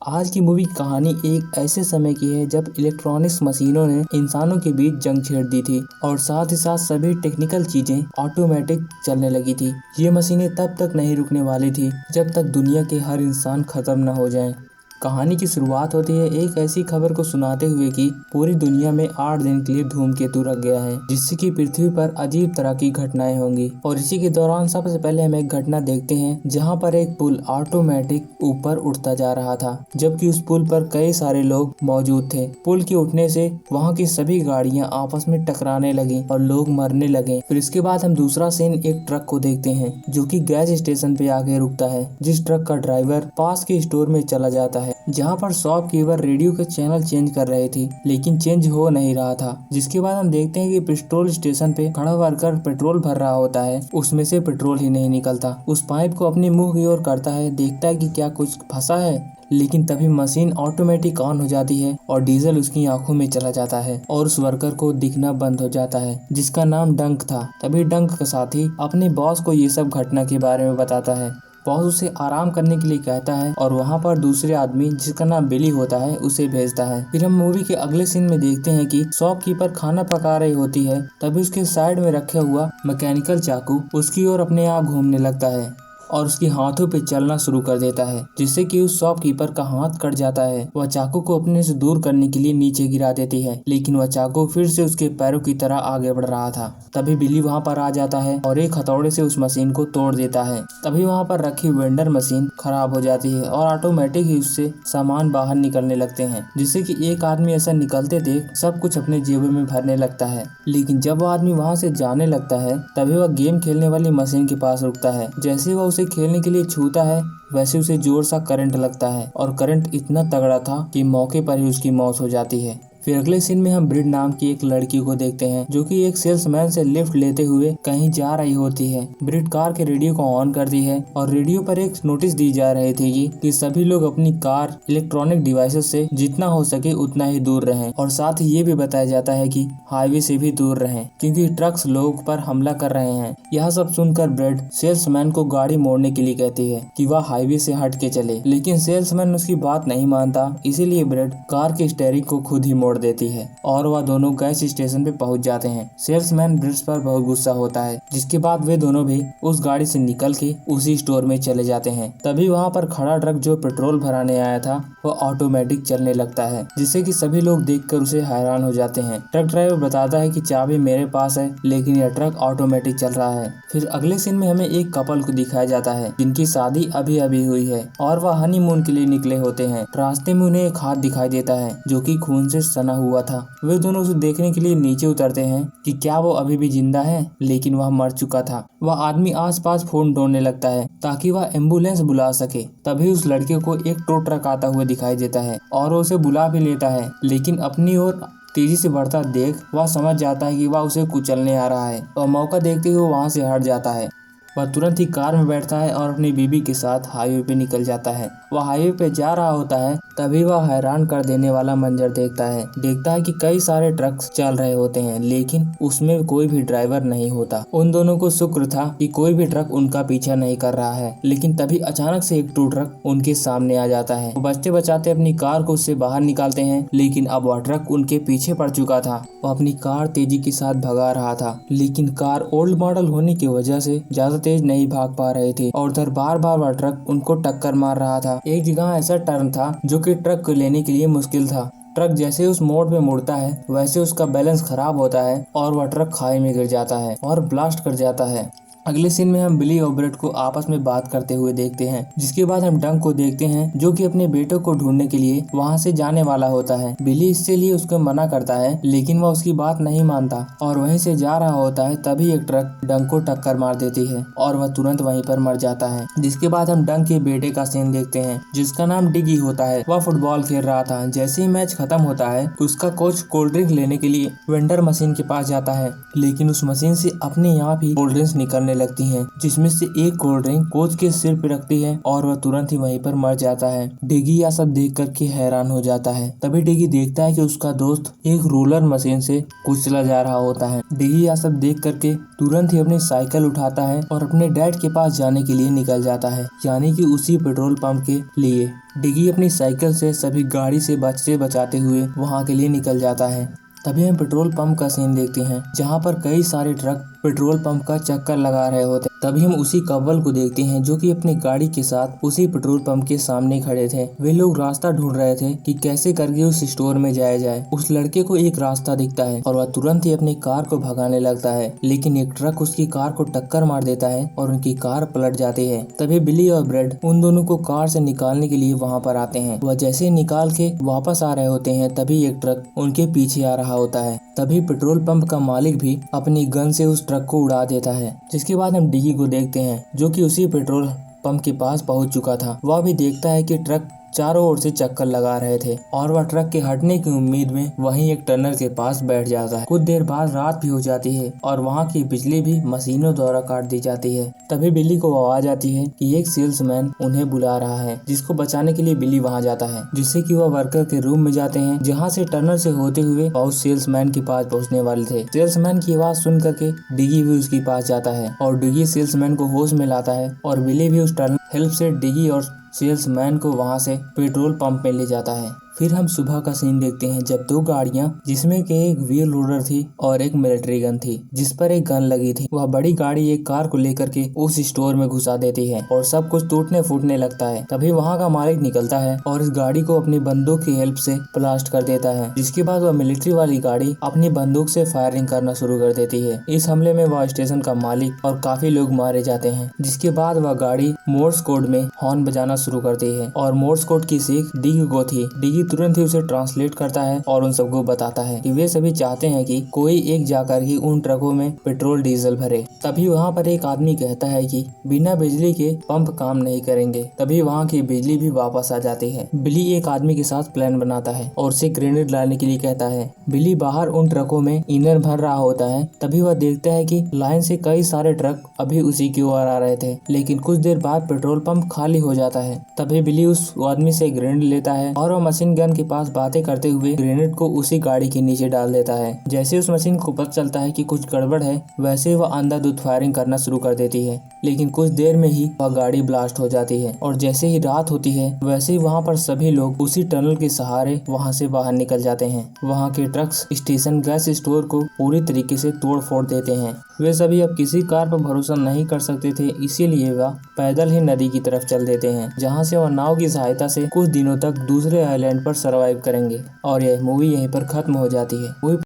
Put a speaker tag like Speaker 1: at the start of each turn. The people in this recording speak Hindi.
Speaker 1: आज की मूवी कहानी एक ऐसे समय की है जब इलेक्ट्रॉनिक्स मशीनों ने इंसानों के बीच जंग छेड़ दी थी और साथ ही साथ सभी टेक्निकल चीजें ऑटोमेटिक चलने लगी थी। ये मशीनें तब तक नहीं रुकने वाली थी जब तक दुनिया के हर इंसान खत्म न हो जाए। कहानी की शुरुआत होती है एक ऐसी खबर को सुनाते हुए कि पूरी दुनिया में 8 दिन के लिए धूमकेतु रख गया है, जिससे कि पृथ्वी पर अजीब तरह की घटनाएं होंगी। और इसी के दौरान सबसे पहले हम एक घटना देखते हैं जहां पर एक पुल ऑटोमेटिक ऊपर उठता जा रहा था, जबकि उस पुल पर कई सारे लोग मौजूद थे। पुल के उठने से वहां की सभी गाड़ियां आपस में टकराने लगी और लोग मरने लगे। फिर इसके बाद हम दूसरा सीन एक ट्रक को देखते हैं जो कि गैस स्टेशन पे आके रुकता है, जिस ट्रक का ड्राइवर पास के स्टोर में चला जाता है जहां पर शॉपकीपर रेडियो के चैनल चेंज कर रहे थे, लेकिन चेंज हो नहीं रहा था। जिसके बाद हम देखते हैं कि पेट्रोल स्टेशन पे खड़ा वर्कर पेट्रोल भर रहा होता है, उसमें से पेट्रोल ही नहीं निकलता। उस पाइप को अपने मुंह की ओर करता है, देखता है कि क्या कुछ फंसा है, लेकिन तभी मशीन ऑटोमेटिक ऑन हो जाती है और डीजल उसकी आंखों में चला जाता है और उस वर्कर को दिखना बंद हो जाता है, जिसका नाम डंक था। तभी डंक का साथी अपने बॉस को ये सब घटना के बारे में बताता है। बॉस उसे आराम करने के लिए कहता है और वहाँ पर दूसरे आदमी जिसका नाम बिली होता है उसे भेजता है। फिर हम मूवी के अगले सीन में देखते हैं कि शॉपकीपर खाना पका रही होती है, तभी उसके साइड में रखा हुआ मैकेनिकल चाकू उसकी ओर अपने आप घूमने लगता है और उसके हाथों पे चलना शुरू कर देता है, जिससे कि उस शॉपकीपर का हाथ कट जाता है। वह चाकू को अपने से दूर करने के लिए नीचे गिरा देती है, लेकिन वह चाकू फिर से उसके पैरों की तरह आगे बढ़ रहा था। तभी बिली वहां पर आ जाता है और एक हथौड़े से उस मशीन को तोड़ देता है। तभी वहां पर रखी वेंडर मशीन खराब हो जाती है और ऑटोमेटिक ही उससे सामान बाहर निकलने लगते हैं, जिससे कि एक आदमी ऐसा निकलते देख सब कुछ अपने जेबों में भरने लगता है। लेकिन जब वह आदमी वहां से जाने लगता है तभी वह गेम खेलने वाली मशीन के पास रुकता है। जैसे वह उसे खेलने के लिए छूता है वैसे उसे जोर सा करंट लगता है और करंट इतना तगड़ा था कि मौके पर ही उसकी मौत हो जाती है। फिर अगले सीन में हम ब्रिड नाम की एक लड़की को देखते हैं जो कि एक सेल्समैन से लिफ्ट लेते हुए कहीं जा रही होती है। ब्रिड कार के रेडियो को ऑन करती है और रेडियो पर एक नोटिस दी जा रही थी कि सभी लोग अपनी कार इलेक्ट्रॉनिक डिवाइसेस से जितना हो सके उतना ही दूर रहें, और साथ ही ये भी बताया जाता है कि हाईवे से भी दूर रहें क्योंकि ट्रक्स लोगों पर हमला कर रहे हैं। यह सब सुनकर ब्रिड सेल्समैन को गाड़ी मोड़ने के लिए कहती है कि वह हाईवे से हट के चले, लेकिन सेल्समैन उसकी बात नहीं मानता। इसीलिए ब्रिड कार के स्टीयरिंग को खुद ही मोड़ देती है और वह दोनों गैस स्टेशन पे पहुंच जाते हैं। सेल्समैन ब्रिड पर बहुत गुस्सा होता है, जिसके बाद वे दोनों भी उस गाड़ी से निकल के उसी स्टोर में चले जाते हैं। तभी वहां पर खड़ा ट्रक जो पेट्रोल भराने आया था वह ऑटोमेटिक चलने लगता है, जिससे कि सभी लोग देखकर उसे हैरान हो जाते हैं। ट्रक ड्राइवर बताता है कि चाबी मेरे पास है, लेकिन यह ट्रक ऑटोमेटिक चल रहा है। फिर अगले सीन में हमें एक कपल को दिखाया जाता है जिनकी शादी अभी अभी हुई है और वह हनीमून के लिए निकले होते हैं। रास्ते में उन्हें एक हाथ दिखाई देता है जो कि खून से सना हुआ था। वे दोनों उसे देखने के लिए नीचे उतरते हैं कि क्या वो अभी भी जिंदा है, लेकिन वह मर चुका था। वह आदमी आसपास फोन ढूंढने लगता है ताकि वह एम्बुलेंस बुला सके। तभी उस लड़के को एक टो ट्रक आता हुआ दिखाई देता है और वो उसे बुला भी लेता है, लेकिन अपनी ओर तेजी से बढ़ता देख वह समझ जाता है कि वह उसे कुचलने आ रहा है और मौका देखते हुए वहां से हट जाता है। वह तुरंत ही कार में बैठता है और अपनी बीबी के साथ हाईवे पे निकल जाता है। वह हाईवे पे जा रहा होता है तभी वह हैरान कर देने वाला मंजर देखता है कि कई सारे ट्रक्स चल रहे होते हैं, लेकिन उसमें कोई भी ड्राइवर नहीं होता। उन दोनों को शुक्र था कि कोई भी ट्रक उनका पीछा नहीं कर रहा है, लेकिन तभी अचानक से एक टू ट्रक उनके सामने आ जाता है। वो बचते बचाते अपनी कार को उससे बाहर निकालते हैं, लेकिन अब वह ट्रक उनके पीछे पड़ चुका था। वो अपनी कार तेजी के साथ भगा रहा था, लेकिन कार ओल्ड मॉडल होने की वजह से ज्यादा तेज नहीं भाग पा रहे थे और उधर बार बार वह ट्रक उनको टक्कर मार रहा था। एक जगह ऐसा टर्न था जो कि ट्रक को लेने के लिए मुश्किल था। ट्रक जैसे उस मोड़ पे मुड़ता है वैसे उसका बैलेंस खराब होता है और वह ट्रक खाई में गिर जाता है और ब्लास्ट कर जाता है। अगले सीन में हम बिली और ब्रेड को आपस में बात करते हुए देखते हैं, जिसके बाद हम डंक को देखते हैं जो कि अपने बेटे को ढूंढने के लिए वहां से जाने वाला होता है। बिली इससे लिए उसको मना करता है, लेकिन वह उसकी बात नहीं मानता और वहीं से जा रहा होता है। तभी एक ट्रक डंक को टक्कर मार देती है और वह तुरंत वहीं पर मर जाता है। जिसके बाद हम डंक के बेटे का सीन देखते हैं जिसका नाम डिगी होता है। वह फुटबॉल खेल रहा था। जैसे ही मैच खत्म होता है उसका कोच कोल्ड ड्रिंक लेने के लिए वेंडर मशीन के पास जाता है, लेकिन उस मशीन से अपने आप ही कोल्ड ड्रिंक्स निकलने लगती हैं, जिसमें से एक कोल्ड ड्रिंक कोच के सिर पे रखती है और वह तुरंत ही वहीं पर मर जाता है। डिगी यह सब देख करके हैरान हो जाता है। तभी डिगी देखता है कि उसका दोस्त एक रोलर मशीन से कुचला जा रहा होता है। डिगी यह सब देख करके तुरंत ही अपनी साइकिल उठाता है और अपने डैड के पास जाने के लिए निकल जाता है, यानी कि उसी पेट्रोल पंप के लिए। डिगी अपनी साइकिल से सभी गाड़ी से बचाते हुए वहाँ के लिए निकल जाता है। तभी हम पेट्रोल पंप का सीन देखते हैं, जहाँ पर कई सारे ट्रक पेट्रोल पंप का चक्कर लगा रहे होते हैं। तभी हम उसी कव्वल को देखते हैं जो कि अपनी गाड़ी के साथ उसी पेट्रोल पंप के सामने खड़े थे। वे लोग रास्ता ढूंढ रहे थे कि कैसे करके उस स्टोर में जाया जाए। उस लड़के को एक रास्ता दिखता है और वह तुरंत ही अपनी कार को भगाने लगता है, लेकिन एक ट्रक उसकी कार को टक्कर मार देता है और उनकी कार पलट जाती है। तभी बिली और ब्रेड उन दोनों को कार से निकालने के लिए वहाँ पर आते हैं। वह जैसे निकाल के वापस आ रहे होते हैं, तभी एक ट्रक उनके पीछे आ रहा होता है। तभी पेट्रोल पंप का मालिक भी अपनी गन से उस ट्रक को उड़ा देता है। जिसके बाद हम डिगी को देखते हैं जो कि उसी पेट्रोल पंप के पास पहुंच चुका था। वह भी देखता है कि ट्रक चारों ओर से चक्कर लगा रहे थे और वह ट्रक के हटने की उम्मीद में वहीं एक टनल के पास बैठ जाता है। कुछ देर बाद रात भी हो जाती है और वहाँ की बिजली भी मशीनों द्वारा काट दी जाती है। तभी बिल्ली को आवाज आती है कि एक सेल्समैन उन्हें बुला रहा है, जिसको बचाने के लिए बिल्ली वहाँ जाता है, जिससे कि वह वर्कर के रूम में जाते हैं, जहाँ से टनल से होते हुए वह उस सेल्समैन के पास पहुँचने वाले थे। सेल्समैन की आवाज सुन करके डिगी भी उसके पास जाता है और डिगी सेल्समैन को होश में लाता है और बिल्ली भी उस टनल हेल्प से डिगी और सेल्समैन को वहां से पेट्रोल पंप में ले जाता है। फिर हम सुबह का सीन देखते हैं जब दो गाड़ियां, जिसमें कि एक व्हील लोडर थी और एक मिलिट्री गन थी, जिस पर एक गन लगी थी, वह बड़ी गाड़ी एक कार को लेकर के उस स्टोर में घुसा देती है और सब कुछ टूटने फूटने लगता है। तभी वहां का मालिक निकलता है और इस गाड़ी को अपनी बंदूक की हेल्प से ब्लास्ट कर देता है, जिसके बाद वह मिलिट्री वाली गाड़ी अपनी बंदूक से फायरिंग करना शुरू कर देती है। इस हमले में वह स्टेशन का मालिक और काफी लोग मारे जाते हैं। जिसके बाद वह गाड़ी मोर्स कोड में हॉर्न बजाना शुरू करती है और मोर्स कोड की सीख डिगी को थी। डिगी तुरंत ही उसे ट्रांसलेट करता है और उन सबको बताता है कि वे सभी चाहते हैं कि कोई एक जाकर ही उन ट्रकों में पेट्रोल डीजल भरे। तभी वहाँ पर एक आदमी कहता है कि बिना बिजली के पंप काम नहीं करेंगे। तभी वहाँ की बिजली भी वापस आ जाती है। बिली एक आदमी के साथ प्लान बनाता है और उसे ग्रेनेड लाने के लिए कहता है। बिली बाहर उन ट्रकों में ईंधन भर रहा होता है। तभी वह देखता है कि लाइन से कई सारे ट्रक अभी उसी की ओर आ रहे थे, लेकिन कुछ देर बाद पेट्रोल पंप खाली हो जाता है। तभी बिली उस आदमी से ग्रेनेड लेता है और वह मशीन गन के पास बातें करते हुए ग्रेनेड को उसी गाड़ी के नीचे डाल देता है। जैसे उस मशीन को पता चलता है कि कुछ गड़बड़ है, वैसे वह अंधाधुंध फायरिंग करना शुरू कर देती है, लेकिन कुछ देर में ही वह गाड़ी ब्लास्ट हो जाती है और जैसे ही रात होती है वैसे ही वहाँ पर सभी लोग उसी टनल के सहारे वहाँ से बाहर निकल जाते हैं। वहाँ के ट्रक्स स्टेशन गैस स्टोर को पूरी तरीके से तोड़ फोड़ देते हैं। वे सभी अब किसी कार पर भरोसा नहीं कर सकते थे, इसीलिए वह पैदल ही नदी की तरफ चल देते हैं, जहाँ से वह नाव की सहायता से कुछ दिनों तक दूसरे आइलैंड पर सर्वाइव करेंगे। और यह मूवी यहीं पर खत्म हो जाती है।